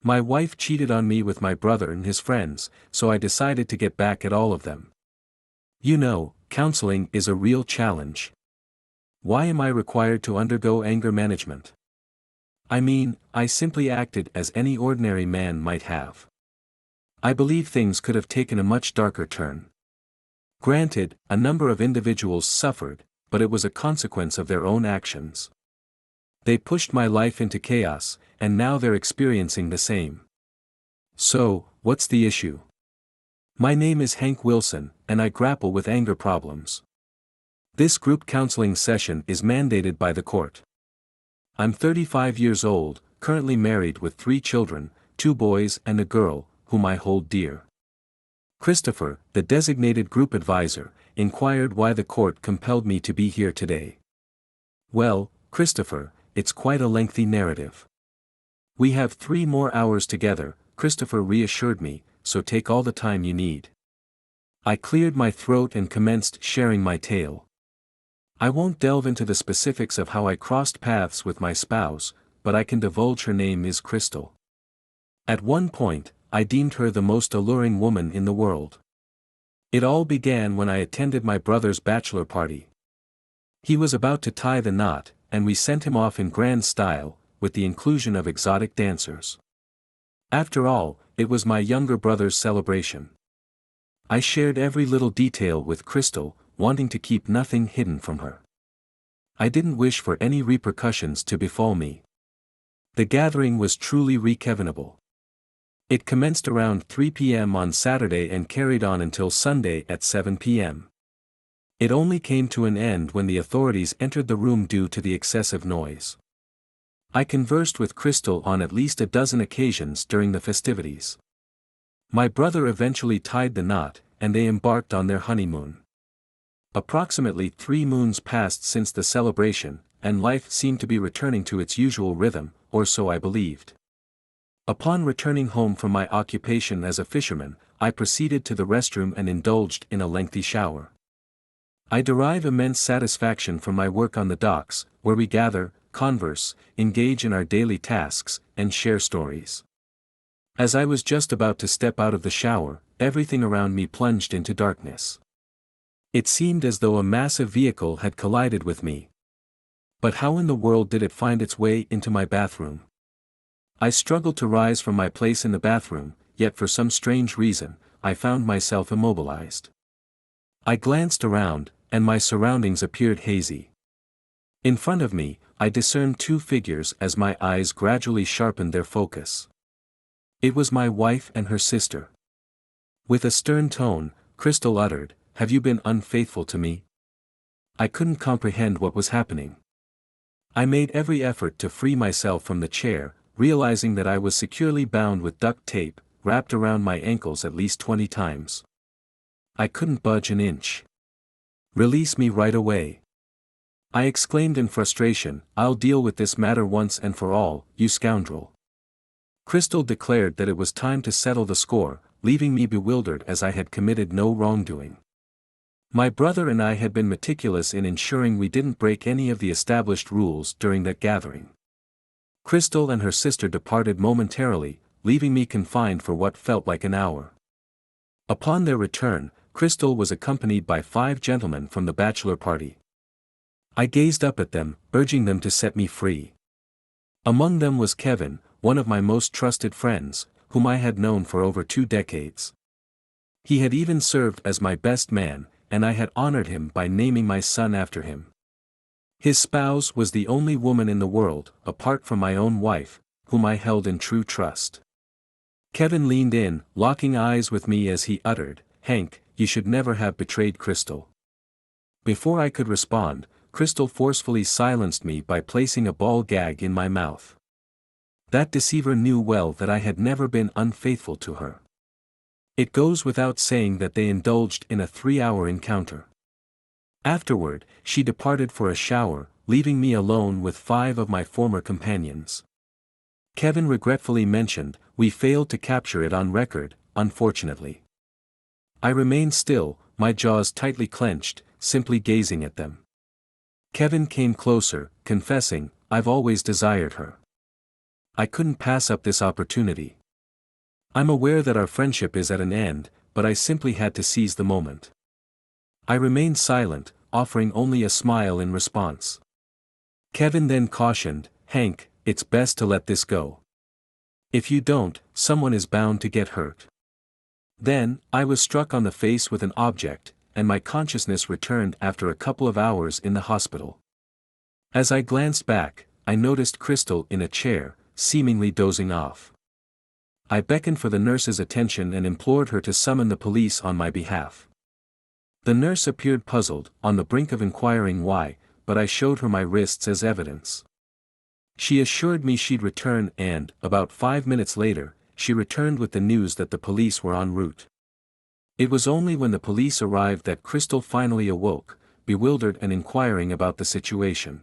My wife cheated on me with my brother and his friends, so I decided to get back at all of them. You know, counseling is a real challenge. Why am I required to undergo anger management? I mean, I simply acted as any ordinary man might have. I believe things could have taken a much darker turn. Granted, a number of individuals suffered, but it was a consequence of their own actions. They pushed my life into chaos, and now they're experiencing the same. So, what's the issue? My name is Hank Wilson, and I grapple with anger problems. This group counseling session is mandated by the court. I'm 35 years old, currently married with 3 children, 2 boys and a girl, whom I hold dear. Christopher, the designated group advisor, inquired why the court compelled me to be here today. Well, Christopher, it's quite a lengthy narrative. We have 3 more hours together, Christopher reassured me, so take all the time you need. I cleared my throat and commenced sharing my tale. I won't delve into the specifics of how I crossed paths with my spouse, but I can divulge her name is Crystal. At one point, I deemed her the most alluring woman in the world. It all began when I attended my brother's bachelor party. He was about to tie the knot, and we sent him off in grand style, with the inclusion of exotic dancers. After all, it was my younger brother's celebration. I shared every little detail with Crystal, wanting to keep nothing hidden from her. I didn't wish for any repercussions to befall me. The gathering was truly re-Kevinable. It commenced around 3 p.m. on Saturday and carried on until Sunday at 7 p.m. It only came to an end when the authorities entered the room due to the excessive noise. I conversed with Crystal on at least a dozen occasions during the festivities. My brother eventually tied the knot, and they embarked on their honeymoon. Approximately 3 moons passed since the celebration, and life seemed to be returning to its usual rhythm, or so I believed. Upon returning home from my occupation as a fisherman, I proceeded to the restroom and indulged in a lengthy shower. I derive immense satisfaction from my work on the docks, where we gather, converse, engage in our daily tasks, and share stories. As I was just about to step out of the shower, everything around me plunged into darkness. It seemed as though a massive vehicle had collided with me. But how in the world did it find its way into my bathroom? I struggled to rise from my place in the bathroom, yet for some strange reason, I found myself immobilized. I glanced around, and my surroundings appeared hazy. In front of me, I discerned 2 figures as my eyes gradually sharpened their focus. It was my wife and her sister. With a stern tone, Crystal uttered, "Have you been unfaithful to me?" I couldn't comprehend what was happening. I made every effort to free myself from the chair, realizing that I was securely bound with duct tape, wrapped around my ankles at least 20 times. I couldn't budge an inch. "Release me right away!" I exclaimed in frustration, "I'll deal with this matter once and for all, you scoundrel." Crystal declared that it was time to settle the score, leaving me bewildered as I had committed no wrongdoing. My brother and I had been meticulous in ensuring we didn't break any of the established rules during that gathering. Crystal and her sister departed momentarily, leaving me confined for what felt like an hour. Upon their return, Crystal was accompanied by 5 gentlemen from the bachelor party. I gazed up at them, urging them to set me free. Among them was Kevin, one of my most trusted friends, whom I had known for over 2 decades. He had even served as my best man, and I had honored him by naming my son after him. His spouse was the only woman in the world, apart from my own wife, whom I held in true trust. Kevin leaned in, locking eyes with me as he uttered, "Hank, you should never have betrayed Crystal." Before I could respond, Crystal forcefully silenced me by placing a ball gag in my mouth. That deceiver knew well that I had never been unfaithful to her. It goes without saying that they indulged in a 3-hour encounter. Afterward, she departed for a shower, leaving me alone with 5 of my former companions. Kevin regretfully mentioned, "We failed to capture it on record, unfortunately." I remained still, my jaws tightly clenched, simply gazing at them. Kevin came closer, confessing, "I've always desired her. I couldn't pass up this opportunity. I'm aware that our friendship is at an end, but I simply had to seize the moment. I remained silent, offering only a smile in response. Kevin then cautioned, "Hank, it's best to let this go. If you don't, someone is bound to get hurt." Then, I was struck on the face with an object, and my consciousness returned after a couple of hours in the hospital. As I glanced back, I noticed Crystal in a chair, seemingly dozing off. I beckoned for the nurse's attention and implored her to summon the police on my behalf. The nurse appeared puzzled, on the brink of inquiring why, but I showed her my wrists as evidence. She assured me she'd return and, about 5 minutes later, she returned with the news that the police were en route. It was only when the police arrived that Crystal finally awoke, bewildered and inquiring about the situation.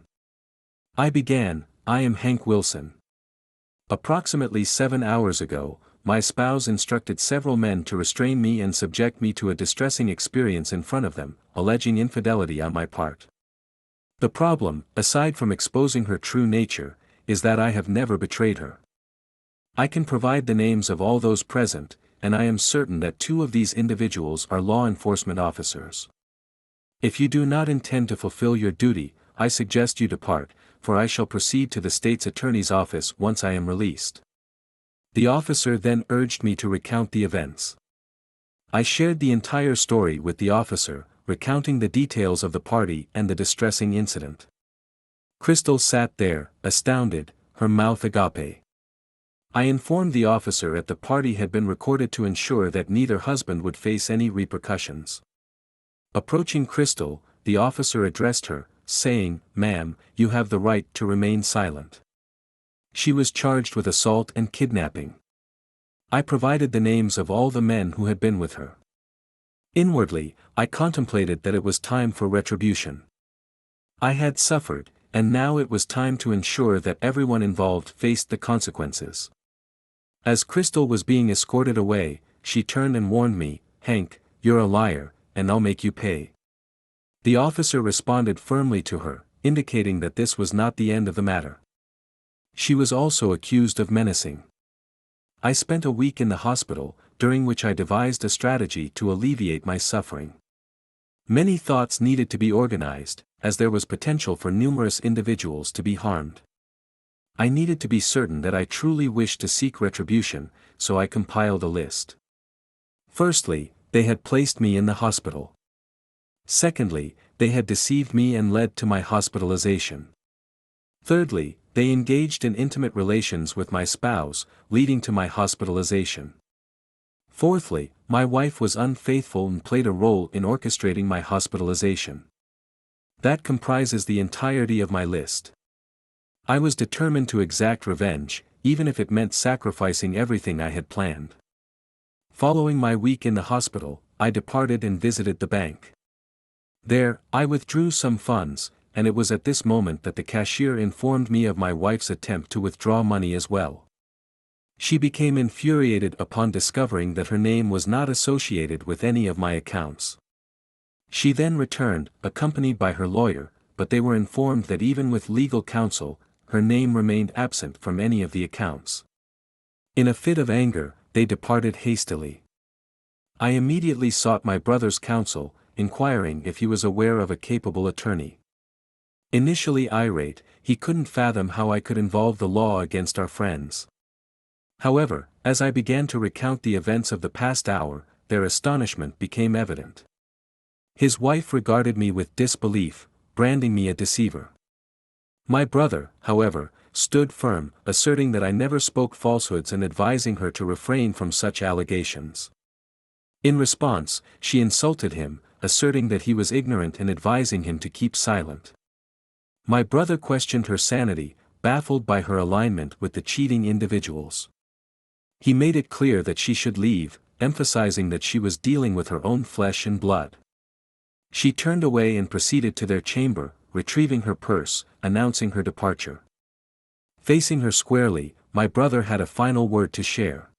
I began, "I am Hank Wilson. Approximately 7 hours ago, my spouse instructed several men to restrain me and subject me to a distressing experience in front of them, alleging infidelity on my part. The problem, aside from exposing her true nature, is that I have never betrayed her. I can provide the names of all those present, and I am certain that 2 of these individuals are law enforcement officers. If you do not intend to fulfill your duty, I suggest you depart, for I shall proceed to the state's attorney's office once I am released." The officer then urged me to recount the events. I shared the entire story with the officer, recounting the details of the party and the distressing incident. Crystal sat there, astounded, her mouth agape. I informed the officer that the party had been recorded to ensure that neither husband would face any repercussions. Approaching Crystal, the officer addressed her, saying, "Ma'am, you have the right to remain silent." She was charged with assault and kidnapping. I provided the names of all the men who had been with her. Inwardly, I contemplated that it was time for retribution. I had suffered, and now it was time to ensure that everyone involved faced the consequences. As Crystal was being escorted away, she turned and warned me, "Hank, you're a liar, and I'll make you pay." The officer responded firmly to her, indicating that this was not the end of the matter. She was also accused of menacing. I spent a week in the hospital, during which I devised a strategy to alleviate my suffering. Many thoughts needed to be organized, as there was potential for numerous individuals to be harmed. I needed to be certain that I truly wished to seek retribution, so I compiled a list. Firstly, they had placed me in the hospital. Secondly, they had deceived me and led to my hospitalization. Thirdly, they engaged in intimate relations with my spouse, leading to my hospitalization. Fourthly, my wife was unfaithful and played a role in orchestrating my hospitalization. That comprises the entirety of my list. I was determined to exact revenge, even if it meant sacrificing everything I had planned. Following my week in the hospital, I departed and visited the bank. There, I withdrew some funds, and it was at this moment that the cashier informed me of my wife's attempt to withdraw money as well. She became infuriated upon discovering that her name was not associated with any of my accounts. She then returned, accompanied by her lawyer, but they were informed that even with legal counsel, her name remained absent from any of the accounts. In a fit of anger, they departed hastily. I immediately sought my brother's counsel, inquiring if he was aware of a capable attorney. Initially irate, he couldn't fathom how I could involve the law against our friends. However, as I began to recount the events of the past hour, their astonishment became evident. His wife regarded me with disbelief, branding me a deceiver. My brother, however, stood firm, asserting that I never spoke falsehoods and advising her to refrain from such allegations. In response, she insulted him, asserting that he was ignorant and advising him to keep silent. My brother questioned her sanity, baffled by her alignment with the cheating individuals. He made it clear that she should leave, emphasizing that she was dealing with her own flesh and blood. She turned away and proceeded to their chamber, retrieving her purse, announcing her departure. Facing her squarely, my brother had a final word to share.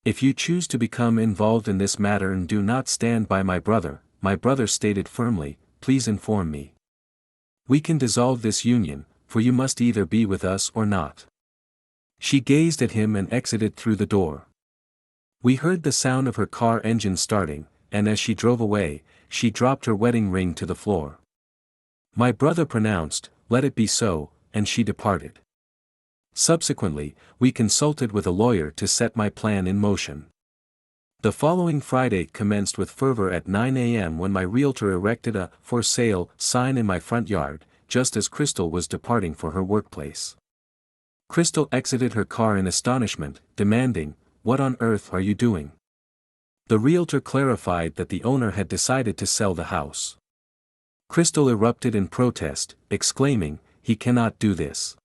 "If you choose to become involved in this matter and do not stand by my brother stated firmly, please inform me. We can dissolve this union, for you must either be with us or not." She gazed at him and exited through the door. We heard the sound of her car engine starting, and as she drove away, she dropped her wedding ring to the floor. My brother pronounced, "Let it be so," and she departed. Subsequently, we consulted with a lawyer to set my plan in motion. The following Friday commenced with fervor at 9 a.m. when my realtor erected a "For Sale" sign in my front yard, just as Crystal was departing for her workplace. Crystal exited her car in astonishment, demanding, "What on earth are you doing?" The realtor clarified that the owner had decided to sell the house. Crystal erupted in protest, exclaiming, "He cannot do this."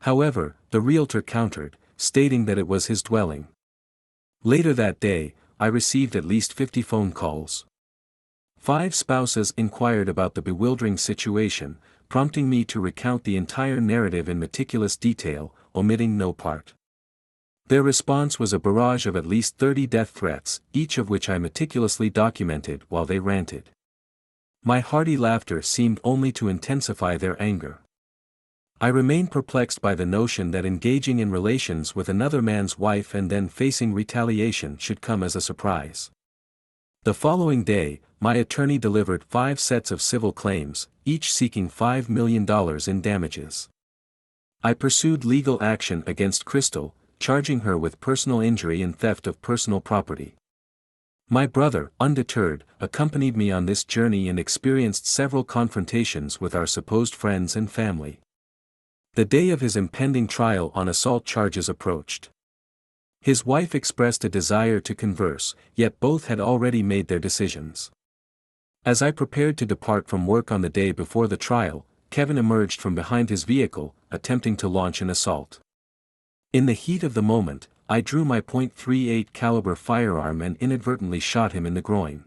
However, the realtor countered, stating that it was his dwelling. Later that day, I received at least 50 phone calls. 5 spouses inquired about the bewildering situation, prompting me to recount the entire narrative in meticulous detail, omitting no part. Their response was a barrage of at least 30 death threats, each of which I meticulously documented while they ranted. My hearty laughter seemed only to intensify their anger. I remain perplexed by the notion that engaging in relations with another man's wife and then facing retaliation should come as a surprise. The following day, my attorney delivered 5 sets of civil claims, each seeking $5 million in damages. I pursued legal action against Crystal, charging her with personal injury and theft of personal property. My brother, undeterred, accompanied me on this journey and experienced several confrontations with our supposed friends and family. The day of his impending trial on assault charges approached. His wife expressed a desire to converse, yet both had already made their decisions. As I prepared to depart from work on the day before the trial, Kevin emerged from behind his vehicle, attempting to launch an assault. In the heat of the moment, I drew my .38 caliber firearm and inadvertently shot him in the groin.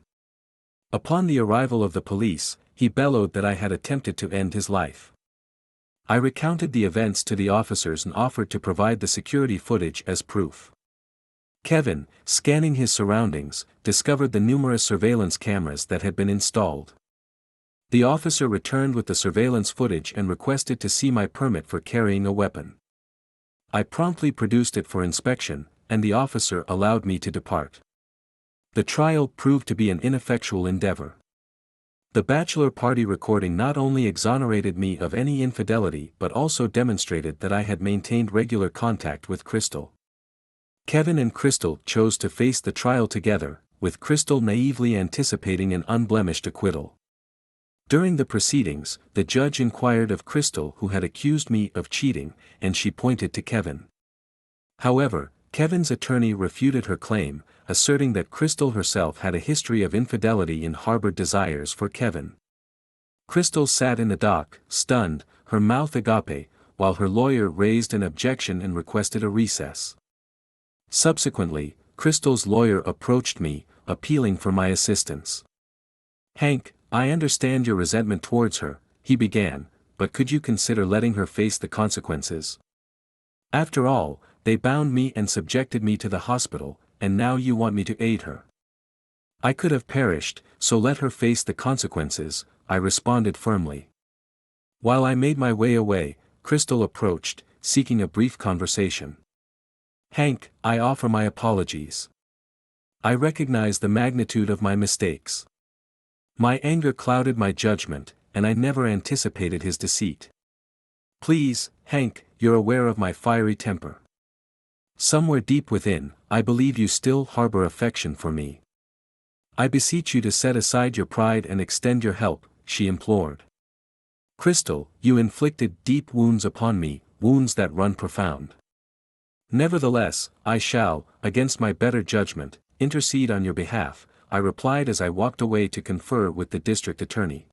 Upon the arrival of the police, he bellowed that I had attempted to end his life. I recounted the events to the officers and offered to provide the security footage as proof. Kevin, scanning his surroundings, discovered the numerous surveillance cameras that had been installed. The officer returned with the surveillance footage and requested to see my permit for carrying a weapon. I promptly produced it for inspection, and the officer allowed me to depart. The trial proved to be an ineffectual endeavor. The bachelor party recording not only exonerated me of any infidelity but also demonstrated that I had maintained regular contact with Crystal. Kevin and Crystal chose to face the trial together, with Crystal naively anticipating an unblemished acquittal. During the proceedings, the judge inquired of Crystal who had accused me of cheating, and she pointed to Kevin. However, Kevin's attorney refuted her claim, asserting that Crystal herself had a history of infidelity and harbored desires for Kevin. Crystal sat in the dock, stunned, her mouth agape, while her lawyer raised an objection and requested a recess. Subsequently, Crystal's lawyer approached me, appealing for my assistance. "Hank, I understand your resentment towards her," he began, "but could you consider letting her face the consequences? After all, they bound me and subjected me to the hospital, and now you want me to aid her. I could have perished, so let her face the consequences," I responded firmly. While I made my way away, Crystal approached, seeking a brief conversation. "Hank, I offer my apologies. I recognize the magnitude of my mistakes. My anger clouded my judgment, and I never anticipated his deceit. Please, Hank, you're aware of my fiery temper. Somewhere deep within, I believe you still harbor affection for me. I beseech you to set aside your pride and extend your help," she implored. "Crystal, you inflicted deep wounds upon me, wounds that run profound. Nevertheless, I shall, against my better judgment, intercede on your behalf," I replied as I walked away to confer with the district attorney.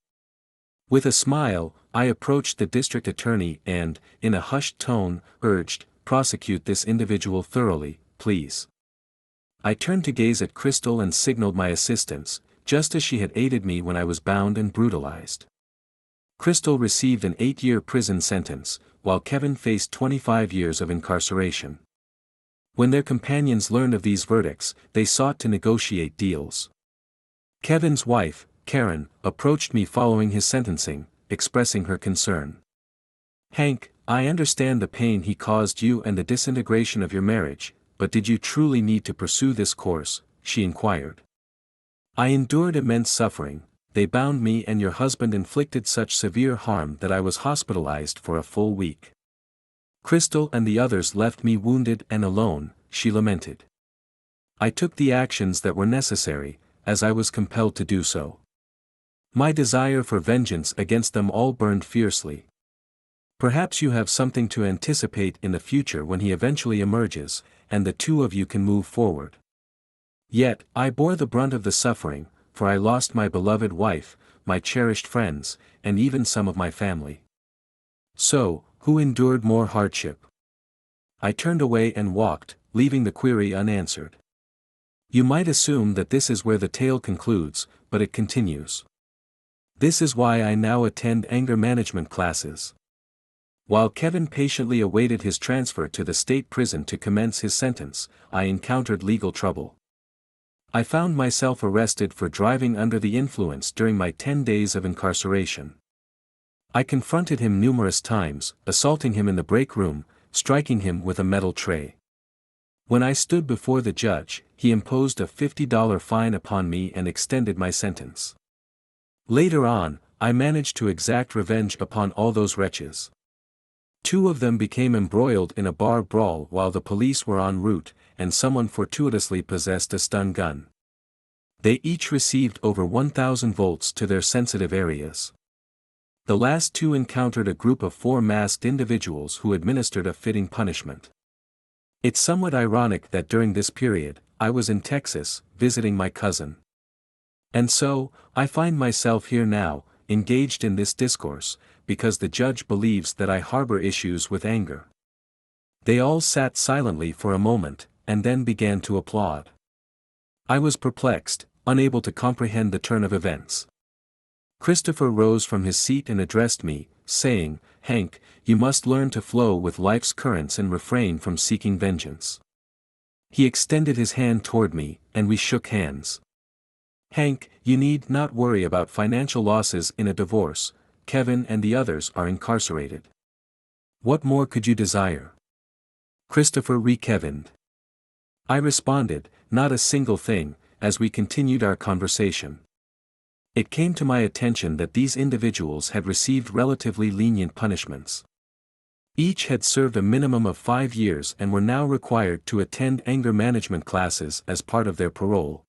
With a smile, I approached the district attorney and, in a hushed tone, urged, "Prosecute this individual thoroughly, please." I turned to gaze at Crystal and signaled my assistance, just as she had aided me when I was bound and brutalized. Crystal received an 8-year prison sentence, while Kevin faced 25 years of incarceration. When their companions learned of these verdicts, they sought to negotiate deals. Kevin's wife, Karen, approached me following his sentencing, expressing her concern. Hank, I understand the pain he caused you and the disintegration of your marriage, but did you truly need to pursue this course? She inquired. I endured immense suffering. They bound me and your husband inflicted such severe harm that I was hospitalized for a full week. Crystal and the others left me wounded and alone, she lamented. I took the actions that were necessary, as I was compelled to do so. My desire for vengeance against them all burned fiercely. Perhaps you have something to anticipate in the future when he eventually emerges, and the two of you can move forward. Yet, I bore the brunt of the suffering, for I lost my beloved wife, my cherished friends, and even some of my family. So, who endured more hardship? I turned away and walked, leaving the query unanswered. You might assume that this is where the tale concludes, but it continues. This is why I now attend anger management classes. While Kevin patiently awaited his transfer to the state prison to commence his sentence, I encountered legal trouble. I found myself arrested for driving under the influence during my 10 days of incarceration. I confronted him numerous times, assaulting him in the break room, striking him with a metal tray. When I stood before the judge, he imposed a $50 fine upon me and extended my sentence. Later on, I managed to exact revenge upon all those wretches. 2 of them became embroiled in a bar brawl while the police were en route, and someone fortuitously possessed a stun gun. They each received over 1,000 volts to their sensitive areas. The last 2 encountered a group of 4 masked individuals who administered a fitting punishment. It's somewhat ironic that during this period, I was in Texas, visiting my cousin. And so, I find myself here now, engaged in this discourse, because the judge believes that I harbor issues with anger. They all sat silently for a moment, and then began to applaud. I was perplexed, unable to comprehend the turn of events. Christopher rose from his seat and addressed me, saying, "Hank, you must learn to flow with life's currents and refrain from seeking vengeance." He extended his hand toward me, and we shook hands. "Hank, you need not worry about financial losses in a divorce. Kevin and the others are incarcerated. What more could you desire?" Christopher re-Kevined. I responded, "Not a single thing," as we continued our conversation. It came to my attention that these individuals had received relatively lenient punishments. Each had served a minimum of 5 years and were now required to attend anger management classes as part of their parole.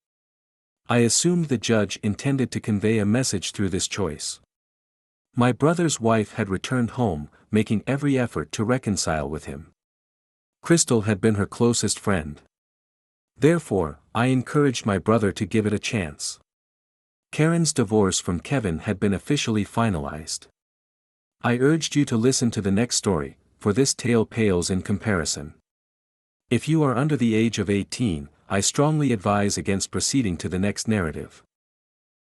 I assumed the judge intended to convey a message through this choice. My brother's wife had returned home, making every effort to reconcile with him. Crystal had been her closest friend. Therefore, I encouraged my brother to give it a chance. Karen's divorce from Kevin had been officially finalized. I urged you to listen to the next story, for this tale pales in comparison. If you are under the age of 18, I strongly advise against proceeding to the next narrative.